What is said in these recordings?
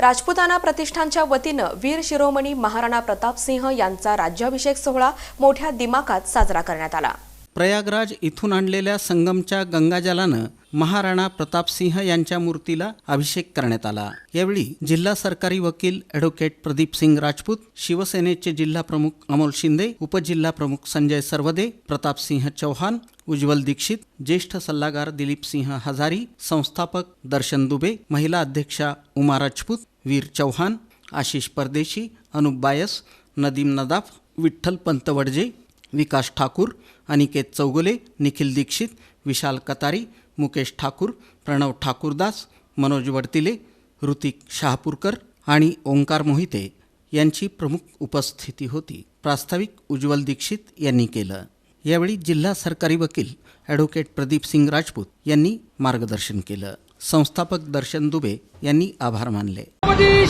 राजपुताना प्रतिष्ठानच्या वतीनं वीर शिरोमणी महाराणा प्रताप सिंह यांचा राज्याभिषेक सोहळा मोठ्या दिमाखात साजरा करण्यात आला। प्रयागराज इथून आणलेल्या संगमच्या गंगाजलानं महाराणा प्रताप सिंह यांच्या मूर्तीला अभिषेक करण्यात आला। यावेळी जिल्हा सरकारी वकील ॲडव्होकेट प्रदीप सिंग राजपूत, शिवसेनेचे जिल्हा प्रमुख अमोल शिंदे, उपजिल्हा प्रमुख संजय सरवदे, प्रताप सिंह चौहान, उज्ज्वल दीक्षित, ज्येष्ठ सल्लागार दिलीप सिंह हजारी, संस्थापक दर्शन दुबे, महिला अध्यक्षा उमा राजपूत, वीर चौहान, आशिष परदेशी, अनुप बायस, नदीम नदाफ, विठ्ठल पंत वडजे, विकास ठाकूर, अनिकेत चौगुले, निखिल दीक्षित, विशाल कतारी, मुकेश ठाकूर, प्रणव ठाकूरदास, मनोज वडतिले, ऋतिक शहापूरकर आणि ओंकार मोहिते यांची प्रमुख उपस्थिती होती। प्रास्ताविक उज्ज्वल दीक्षित यांनी केलं। यावेळी जिल्हा सरकारी वकील ॲडव्होकेट प्रदीप सिंग राजपूत यांनी मार्गदर्शन केलं। संस्थापक दर्शन दुबे यांनी आभार मानले।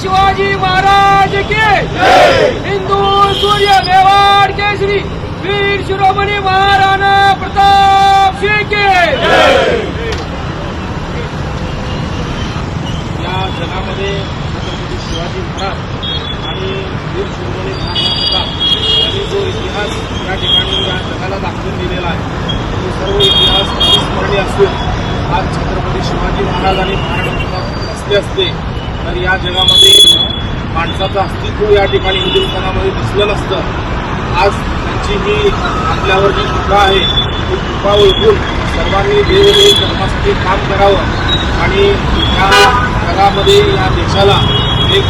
शिवाजी महाराज के हिंदू सूर्य मेवाड़ केसरी वीर शिरोमणी महाराणा प्रताप सिंह के या जगामध्ये छत्रपती शिवाजी महाराज आणि वीर शिरोमणी महाराणा प्रताप यांनी जो इतिहास या ठिकाणी या जगाला दाखवून दिलेला आहे तो सर्व इतिहास अविस्मरणीय असून आज छत्रपती शिवाजी महाराज आणि महाराणा प्रताप असले असते तर या जगामध्ये माणसाचं अस्तित्व या ठिकाणी हिंदुस्थानामध्ये दिसलं नसतं। आज त्यांची ही आपल्यावर जी कृपा आहे ती कृपा ओळखून सर्वांनी वेगवेगळ्या धर्मासाठी काम करावं आणि या जगामध्ये या देशाला एक